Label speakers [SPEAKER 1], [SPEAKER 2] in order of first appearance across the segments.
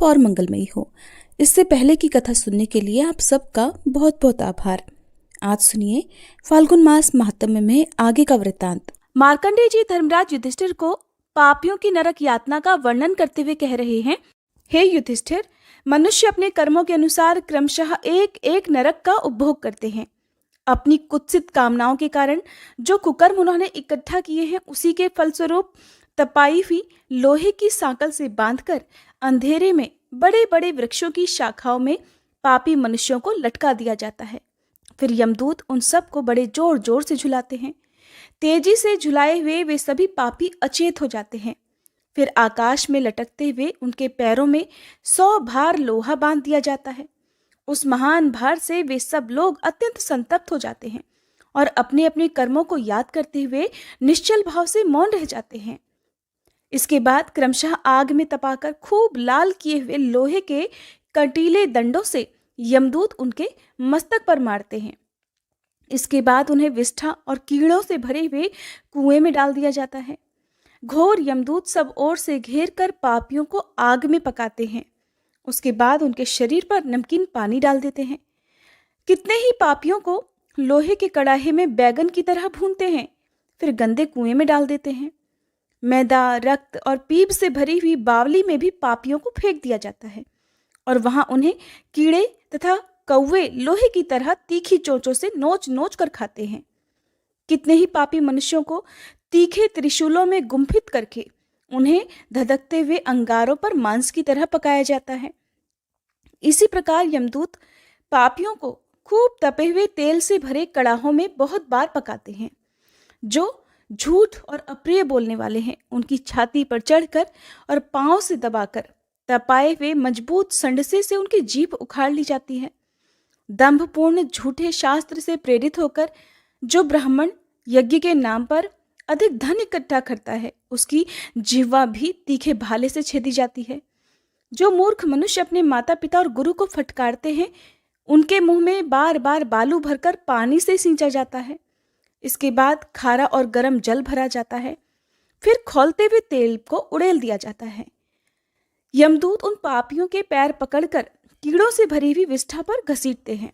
[SPEAKER 1] शुभ और मंगलमयी हो। इससे पहले की कथा सुनने के लिए आप सबका बहुत बहुत आभार। आज सुनिए फाल्गुन मास महात्म्य में आगे का वृत्तांत। मार्कंडेय जी धर्मराज युधिष्ठिर को पापियों की नरक यातना का वर्णन करते हुए कह रहे हैं, हे युधिष्ठिर, मनुष्य अपने कर्मों के अनुसार क्रमशः एक एक नरक का उपभोग करते हैं। अपनी कुत्सित कामनाओं के कारण जो कुकर्म उन्होंने इकट्ठा किए हैं, उसी के फलस्वरूप तपाई हुई लोहे की सांकल से बांधकर अंधेरे में बड़े बड़े वृक्षों की शाखाओं में पापी मनुष्यों को लटका दिया जाता है। फिर यमदूत उन सब को बड़े जोर जोर से झुलाते हैं। तेजी से झुलाए हुए वे सभी पापी अचेत हो जाते हैं। फिर आकाश में लटकते हुए उनके पैरों में 100 भार लोहा बांध दिया जाता है। उस महान भार से वे सब लोग अत्यंत संतप्त हो जाते हैं और अपने अपने कर्मों को याद करते हुए निश्चल भाव से मौन रह जाते हैं। इसके बाद क्रमशः आग में तपाकर खूब लाल किए हुए लोहे के कंटीले दंडों से यमदूत उनके मस्तक पर मारते हैं। इसके बाद उन्हें विष्ठा और कीड़ों से भरे हुए कुएं में डाल दिया जाता है। घोर यमदूत सब ओर से घेर कर पापियों को आग में पकाते हैं। उसके बाद उनके शरीर पर नमकीन पानी डाल देते हैं। कितने ही पापियों को लोहे के कड़ाहे में बैगन की तरह भूनते हैं, फिर गंदे कुएं में डाल देते हैं। मैदा, रक्त और पीप से भरी हुई बावली में भी पापियों को फेंक दिया जाता है और वहां उन्हें कीड़े तथा कौवे लोहे की तरह तीखी चोंचों से नोच नोच कर खाते हैं। कितने ही पापी मनुष्यों को तीखे त्रिशूलों में गुम्फित करके उन्हें धधकते हुए अंगारों पर मांस की तरह पकाया जाता है। इसी प्रकार यमदूत पापियों को खूब तपे हुए तेल से भरे कड़ाहों में बहुत बार पकाते हैं। जो झूठ और अप्रिय बोलने वाले हैं, उनकी छाती पर चढ़कर और पांव से दबाकर तपाए हुए मजबूत संडसे से उनकी जीभ उखाड़ ली जाती है। दंभपूर्ण झूठे शास्त्र से प्रेरित होकर जो ब्राह्मण यज्ञ के नाम पर अधिक धन इकट्ठा करता है, उसकी जिह्वा भी तीखे भाले से छेदी जाती है। जो मूर्ख मनुष्य अपने माता पिता और गुरु को फटकारते हैं, उनके मुंह में बार बार बालू भरकर पानी से सींचा जाता है। इसके बाद खारा और गर्म जल भरा जाता है। फिर खौलते हुए तेल को उड़ेल दिया जाता है। यमदूत उन पापियों के पैर पकड़कर कीड़ों से भरी हुई विष्ठा पर घसीटते हैं।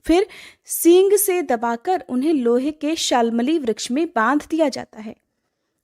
[SPEAKER 1] फिर सींग से दबाकर उन्हें लोहे के शालमली वृक्ष में बांध दिया जाता है।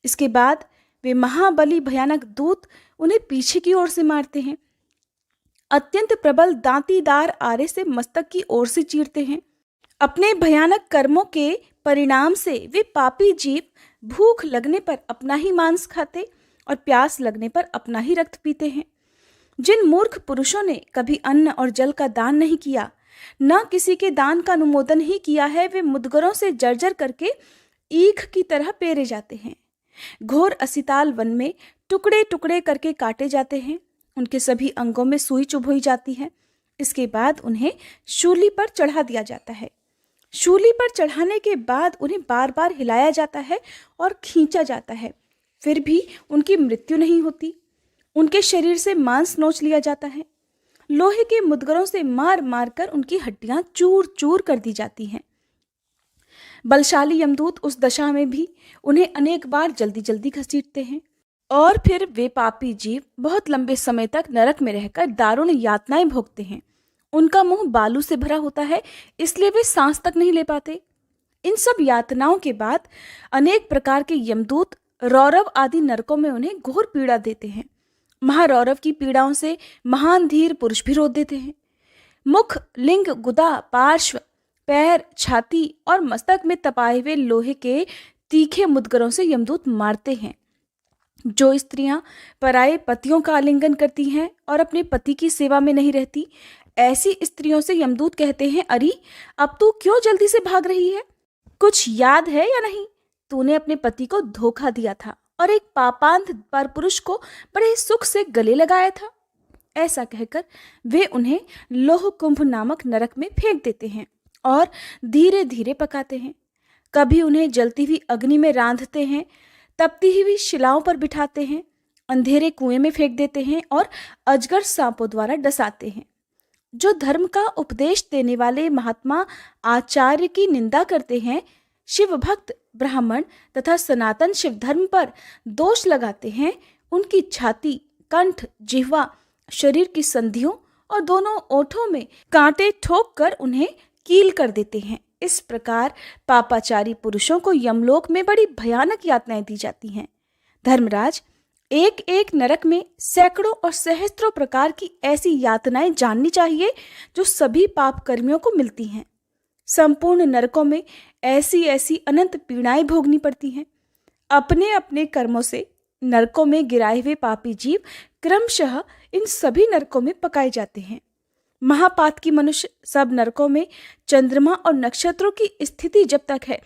[SPEAKER 1] इसके बाद वे महाबली भयानक दूत उन्हें पीछे की ओर से मारते हैं। अत्यंत प्रबल दांतीदार आरे से मस्तक की ओर से चीरते हैं। अपने भयानक कर्मों के परिणाम से वे पापी जीव भूख लगने पर अपना ही मांस खाते और प्यास लगने पर अपना ही रक्त पीते हैं। जिन मूर्ख पुरुषों ने कभी अन्न और जल का दान नहीं किया, न किसी के दान का अनुमोदन ही किया है, वे मुदगरों से जर्जर करके ईख की तरह पेरे जाते हैं। घोर असिताल वन में टुकड़े टुकड़े करके काटे जाते हैं। उनके सभी अंगों में सुई चुभोई जाती है। इसके बाद उन्हें शूली पर चढ़ा दिया जाता है। शूली पर चढ़ाने के बाद उन्हें बार बार हिलाया जाता है और खींचा जाता है, फिर भी उनकी मृत्यु नहीं होती। उनके शरीर से मांस नोच लिया जाता है। लोहे के मुदगरों से मार मार कर उनकी हड्डियां चूर चूर कर दी जाती हैं। बलशाली यमदूत उस दशा में भी उन्हें अनेक बार जल्दी जल्दी घसीटते हैं और फिर वे पापी जीव बहुत लंबे समय तक नरक में रहकर दारुण यातनाएं भोगते हैं। उनका मुंह बालू से भरा होता है, इसलिए वे सांस तक नहीं ले पाते। इन सब यातनाओं के बाद अनेक प्रकार के यमदूत रौरव आदि नरकों में उन्हें घोर पीड़ा देते हैं। महारौरव की पीड़ाओं से महान धीर पुरुष भी रो देते हैं। मुख, लिंग, गुदा, पार्श्व, पैर, छाती और मस्तक में तपाए हुए लोहे के तीखे मुदगरों से यमदूत मारते हैं। जो स्त्रियां पराये पतियों का आलिंगन करती हैं और अपने पति की सेवा में नहीं रहती, ऐसी स्त्रियों से यमदूत कहते हैं, अरे अब तू क्यों जल्दी से भाग रही है? कुछ याद है या नहीं? तूने अपने पति को धोखा दिया था और एक पापांध परपुरुष को बड़े सुख से गले लगाया था। ऐसा कहकर वे उन्हें लोह कुंभ नामक नरक में फेंक देते हैं और धीरे धीरे पकाते हैं। कभी उन्हें जलती हुई अग्नि में रांधते हैं, तपती हुई शिलाओं पर बिठाते हैं, अंधेरे कुएं में फेंक देते हैं और अजगर सांपों द्वारा डसाते हैं। जो धर्म का उपदेश देने वाले महात्मा आचार्य की निंदा करते हैं, शिव भक्त ब्राह्मण तथा सनातन शिव धर्म पर दोष लगाते हैं, उनकी छाती, कंठ, जिह्वा शरीर की संधियों और दोनों ओठों में कांटे ठोक कर उन्हें कील कर देते हैं। इस प्रकार पापाचारी पुरुषों को यमलोक में बड़ी भयानक यातनाएं दी जाती हैं। धर्मराज, एक एक नरक में सैकड़ों और सहस्त्रों प्रकार की ऐसी यातनाएं जाननी चाहिए जो सभी पाप कर्मियों को मिलती हैं। संपूर्ण नरकों में ऐसी ऐसी अनंत पीड़ाएं भोगनी पड़ती हैं। अपने अपने कर्मों से नरकों में गिराए हुए पापी जीव क्रमशः इन सभी नरकों में पकाए जाते हैं। महापातकी मनुष्य सब नरकों में चंद्रमा और नक्षत्रों की स्थिति जब तक है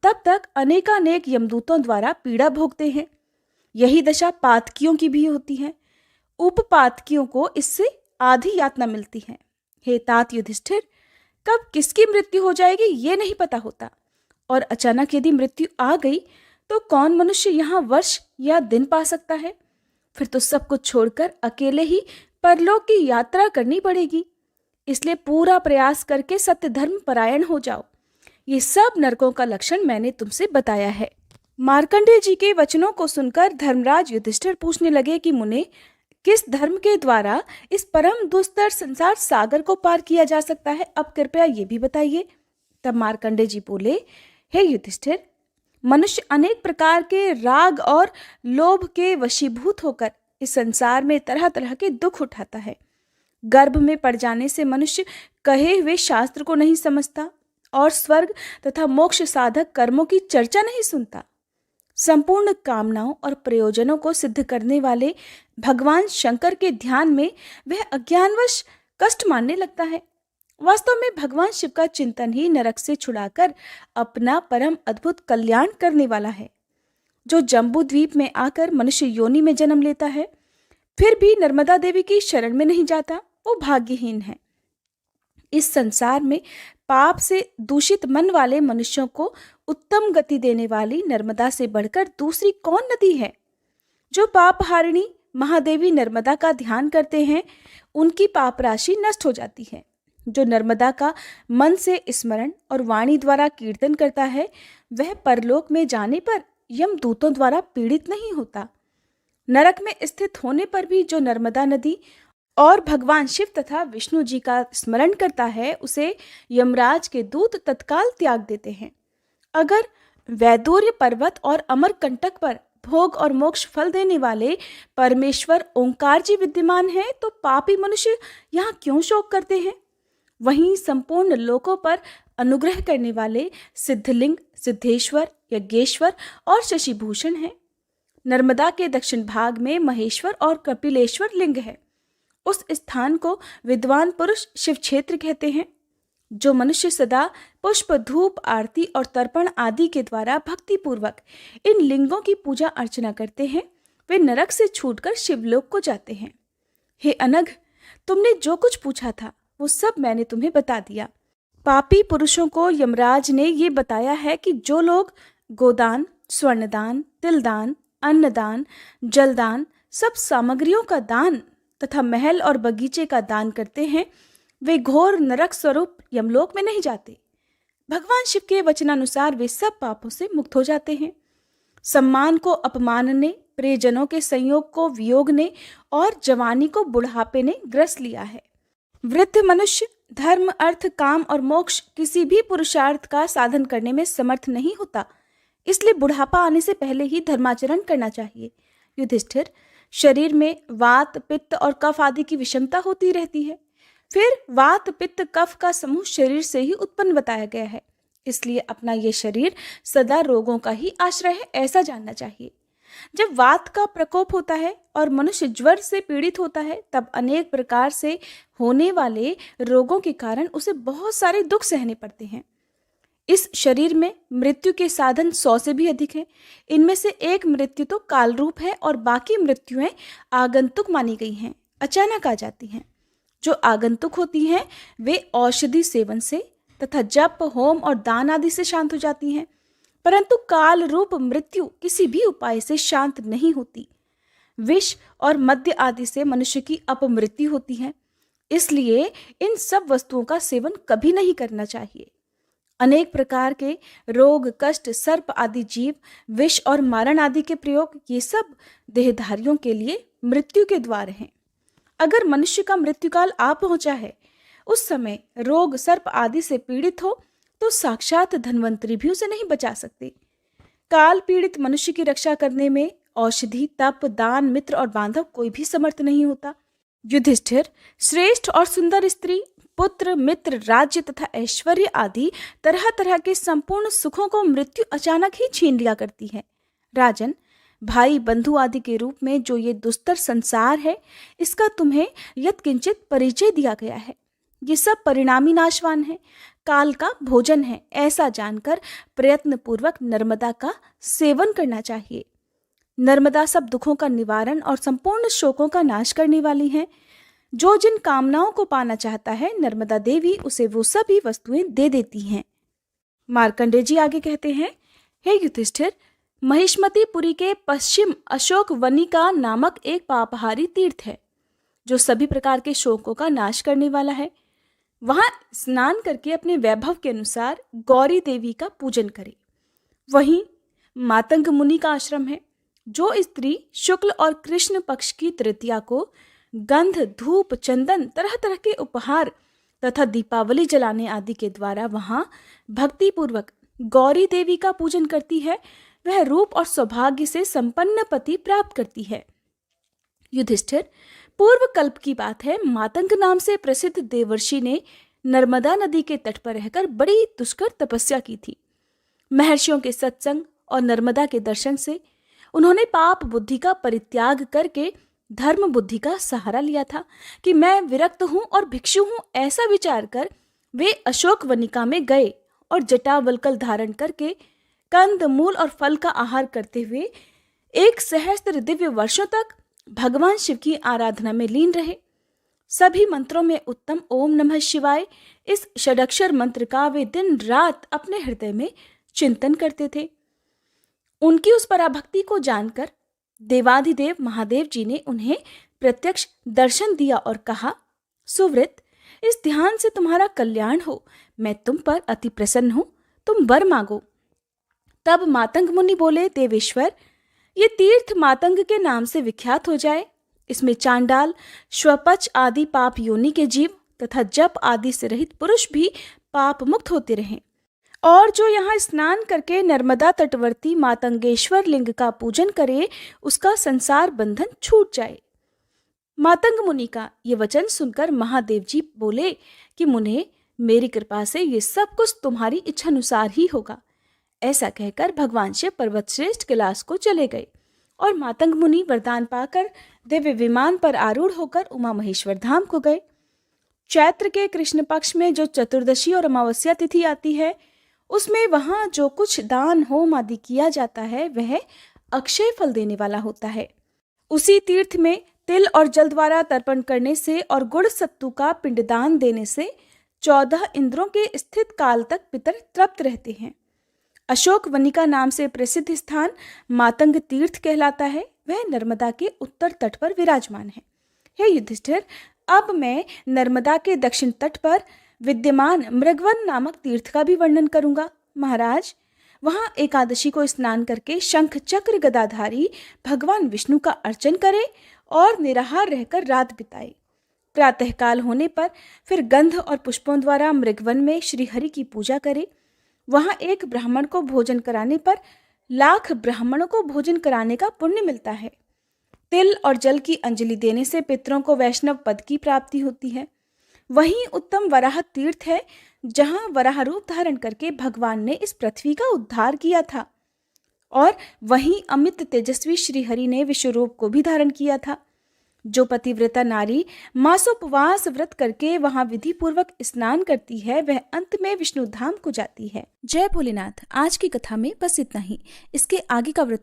[SPEAKER 1] तब तक अनेकानेक यमदूतों द्वारा पीड़ा भोगते हैं। यही दशा पातकियों की भी होती है। उपपातकियों को इससे आधी यातना मिलती है। हे तात युधिष्ठिर, कब किसकी मृत्यु हो जाएगी ये नहीं पता होता, और अचानक यदि मृत्यु आ गई तो कौन मनुष्य यहाँ वर्ष या दिन पा सकता है। फिर तो सब कुछ छोड़कर अकेले ही परलोक की यात्रा करनी पड़ेगी। इसलिए पूरा प्रयास करके सत्य धर्म परायण हो जाओ। ये सब नरकों का लक्षण मैंने तुमसे बताया है। मार्कंडेय जी के वचनों को सुनकर धर्मराज युधिष्ठिर पूछने लगे कि मुने, किस धर्म के द्वारा इस परम दुस्तर संसार सागर को पार किया जा सकता है, अब कृपया ये भी बताइए। तब मार्कंडेय जी बोले, हे युधिष्ठिर, मनुष्य अनेक प्रकार के राग और लोभ के वशीभूत होकर इस संसार में तरह तरह के दुख उठाता है। गर्भ में पड़ जाने से मनुष्य कहे हुए शास्त्र को नहीं समझता और स्वर्ग तथा मोक्ष साधक कर्मों की चर्चा नहीं सुनता। संपूर्ण कामनाओं और प्रयोजनों को सिद्ध करने वाले भगवान शंकर के ध्यान में वह अज्ञानवश कष्ट मानने लगता है। वास्तव में भगवान शिव का चिंतन ही नरक से छुड़ाकर अपना परम अद्भुत कल्याण करने वाला है। जो जम्बू द्वीप में आकर मनुष्य योनि में जन्म लेता है फिर भी नर्मदा देवी की शरण में नहीं जाता, वो भाग्यहीन है। इस संसार में पाप से दूषित मन वाले मनुष्यों को उत्तम गति देने वाली नर्मदा से बढ़कर दूसरी कौन नदी है। जो पाप हारिणी महादेवी नर्मदा का ध्यान करते हैं उनकी पाप राशि नष्ट हो जाती है। जो नर्मदा का मन से स्मरण और वाणी द्वारा कीर्तन करता है वह परलोक में जाने पर यमदूतों द्वारा पीड़ित नहीं होता। नरक में स्थित होने पर भी जो नर्मदा नदी और भगवान शिव तथा विष्णु जी का स्मरण करता है उसे यमराज के दूत तत्काल त्याग देते हैं। अगर वैदूर्य पर्वत और अमरकंटक पर भोग और मोक्ष फल देने वाले परमेश्वर ओंकार जी विद्यमान हैं तो पापी मनुष्य यहाँ क्यों शोक करते हैं। वहीं संपूर्ण लोकों पर अनुग्रह करने वाले सिद्धलिंग, सिद्धेश्वर, यज्ञेश्वर और शशिभूषण हैं। नर्मदा के दक्षिण भाग में महेश्वर और कपिलेश्वर लिंग है। उस स्थान को विद्वान पुरुष शिव क्षेत्र कहते हैं। जो मनुष्य सदा पुष्प, धूप, आरती और तर्पण आदि के द्वारा भक्ति पूर्वक इन लिंगों की पूजा अर्चना करते हैं वे नरक से छूटकर शिवलोक को जाते हैं। हे अनघ, तुमने जो कुछ पूछा था वो सब मैंने तुम्हें बता दिया। पापी पुरुषों को यमराज ने ये बताया है कि जो लोग गोदान, स्वर्णदान, तिलदान, अन्नदान, जलदान, सब सामग्रियों का दान तथा महल और बगीचे का दान करते हैं वे घोर नरक स्वरूप यमलोक में नहीं जाते। भगवान शिव के वचनानुसार वे सब पापों से मुक्त हो जाते हैं। सम्मान को अपमान ने, प्रियजनों के संयोग को वियोग ने और जवानी को बुढ़ापे ने ग्रस लिया है। वृद्ध मनुष्य धर्म, अर्थ, काम और मोक्ष किसी भी पुरुषार्थ का साधन करने में समर्थ नहीं होता। इसलिए बुढ़ापा आने से पहले ही धर्माचरण करना चाहिए। युधिष्ठिर, शरीर में वात, पित्त और कफ आदि की विषमता होती रहती है। फिर वात, पित्त, कफ का समूह शरीर से ही उत्पन्न बताया गया है। इसलिए अपना ये शरीर सदा रोगों का ही आश्रय है ऐसा जानना चाहिए। जब वात का प्रकोप होता है और मनुष्य ज्वर से पीड़ित होता है तब अनेक प्रकार से होने वाले रोगों के कारण उसे बहुत सारे दुख सहने पड़ते हैं। इस शरीर में मृत्यु के साधन 100 से भी अधिक हैं। इनमें से एक मृत्यु तो काल रूप है और बाकी मृत्युएं आगंतुक मानी गई हैं, अचानक आ जाती हैं। जो आगंतुक होती हैं वे औषधि सेवन से तथा जप, होम और दान आदि से शांत हो जाती हैं, परंतु काल रूप मृत्यु किसी भी उपाय से शांत नहीं होती। विष और मद्य आदि से मनुष्य की अपमृत्यु होती है। इसलिए इन सब वस्तुओं का सेवन कभी नहीं करना चाहिए। अनेक प्रकार के रोग, कष्ट, सर्प आदि जीव, विष और मारण आदि के प्रयोग ये सब देहधारियों के लिए मृत्यु के द्वार हैं। अगर मनुष्य का मृत्युकाल आ पहुंचा है, उस समय रोग सर्प आदि से पीड़ित हो, तो साक्षात धन्वंतरी भी उसे नहीं बचा सकते। काल पीड़ित मनुष्य की रक्षा करने में औषधि, तप, दान, मित्र और बांधव कोई भी समर्थ नहीं होता। युधिष्ठिर श्रेष्ठ और सुंदर स्त्री, पुत्र, मित्र, राज्य तथा ऐश्वर्य आदि तरह तरह के संपूर्ण सुखों को मृत्यु अचानक ही छीन लिया करती है। राजन, भाई बंधु आदि के रूप में जो ये दुस्तर संसार है, इसका तुम्हें यत्किंचित परिचय दिया गया है। ये सब परिणामी नाशवान है, काल का भोजन है, ऐसा जानकर प्रयत्न पूर्वक नर्मदा का सेवन करना चाहिए। नर्मदा सब दुखों का निवारण और संपूर्ण शोकों का नाश करने वाली है। जो जिन कामनाओं को पाना चाहता है, नर्मदा देवी उसे वो सभी वस्तुएं दे देती हैं। मार्कंडेय जी आगे कहते हैं, हे युधिष्ठिर, महिष्मतीपुरी के पश्चिम अशोक वनिका नामक एक पापहारी तीर्थ है, जो सभी प्रकार के शोकों का नाश करने वाला है। वहां स्नान करके अपने वैभव के अनुसार गौरी देवी का पूजन करे। वहीं मातंग मुनि का आश्रम है। जो स्त्री शुक्ल और कृष्ण पक्ष की तृतीया को गंध, धूप, चंदन, तरह तरह के उपहार तथा दीपावली जलाने आदि के द्वारा वहां भक्ति पूर्वक गौरी देवी का पूजन करती है, वह रूप और सौभाग्य से संपन्न पति प्राप्त करती है। युधिष्ठिर, पूर्व कल्प की बात है, मातंग नाम से प्रसिद्ध देवर्षि ने नर्मदा नदी के तट पर रहकर बड़ी दुष्कर तपस्या की थी। महर्षियों के सत्संग और नर्मदा के दर्शन से उन्होंने पाप बुद्धि का परित्याग करके धर्म बुद्धि का सहारा लिया था कि मैं विरक्त हूं और भिक्षु हूं, ऐसा विचार कर वे अशोक वनिका में गए और जटावल्कल धारण करके कंद, मूल और फल का आहार करते हुए 1 सहस्त्र दिव्य वर्षों तक भगवान शिव की आराधना में लीन रहे। सभी मंत्रों में उत्तम ओम नमः शिवाय, इस षडक्षर मंत्र का वे दिन रात अपने हृदय में चिंतन करते थे। उनकी उस पराभक्ति को जानकर देवाधिदेव महादेव जी ने उन्हें प्रत्यक्ष दर्शन दिया और कहा, सुव्रत, इस ध्यान से तुम्हारा कल्याण हो, मैं तुम पर अति प्रसन्न हूं, तुम वर मांगो। तब मातंग मुनि बोले, देवेश्वर, ये तीर्थ मातंग के नाम से विख्यात हो जाए। इसमें चांडाल, श्वपच आदि पाप योनि के जीव तथा जप आदि से रहित पुरुष भी पाप मुक्त होते रहें, और जो यहाँ स्नान करके नर्मदा तटवर्ती मातंगेश्वर लिंग का पूजन करे, उसका संसार बंधन छूट जाए। मातंग मुनि का ये वचन सुनकर महादेव जी बोले कि मुने, मेरी कृपा से ये सब कुछ तुम्हारी इच्छानुसार ही होगा। ऐसा कहकर भगवान शिव पर्वत श्रेष्ठ कैलाश को चले गए और मातंग मुनि वरदान पाकर दिव्य विमान पर आरूढ़ होकर उमा महेश्वर धाम को गए। चैत्र के कृष्ण पक्ष में जो चतुर्दशी और अमावस्या तिथि आती है, उसमें वहां जो कुछ दान, होम आदि किया जाता है, वह अक्षय फल देने वाला होता है। उसी तीर्थ में तिल और जल द्वारा तर्पण करने से और गुड़ सत्तू का पिंडदान देने से 14 इंद्रों के स्थित काल तक पितर तृप्त रहते हैं। अशोक वनिका नाम से प्रसिद्ध स्थान मातंग तीर्थ कहलाता है। वह नर्मदा के उत्तर तट पर विराजमान है। हे युधिष्ठिर, अब मैं नर्मदा के दक्षिण तट पर विद्यमान मृगवन नामक तीर्थ का भी वर्णन करूंगा। महाराज, वहां एकादशी को स्नान करके शंख चक्र गदाधारी भगवान विष्णु का अर्चन करे और निराहार रहकर रात बिताए। प्रातःकाल होने पर फिर गंध और पुष्पों द्वारा मृगवन में श्रीहरि की पूजा करे। वहां एक ब्राह्मण को भोजन कराने पर लाख ब्राह्मणों को भोजन कराने का पुण्य मिलता है। तिल और जल की अंजलि देने से पितरों को वैष्णव पद की प्राप्ति होती है। वहीं उत्तम वराह तीर्थ है, जहां वराह रूप धारण करके भगवान ने इस पृथ्वी का उद्धार किया था, और वहीं अमित तेजस्वी श्रीहरि ने विश्वरूप को भी धारण किया था। जो पतिव्रता नारी मासोपवास व्रत करके वहां विधि पूर्वक स्नान करती है, वह अंत में विष्णु धाम को जाती है। जय भोलेनाथ। आज की कथा में बस इतना ही। इसके आगे का वृत्तांत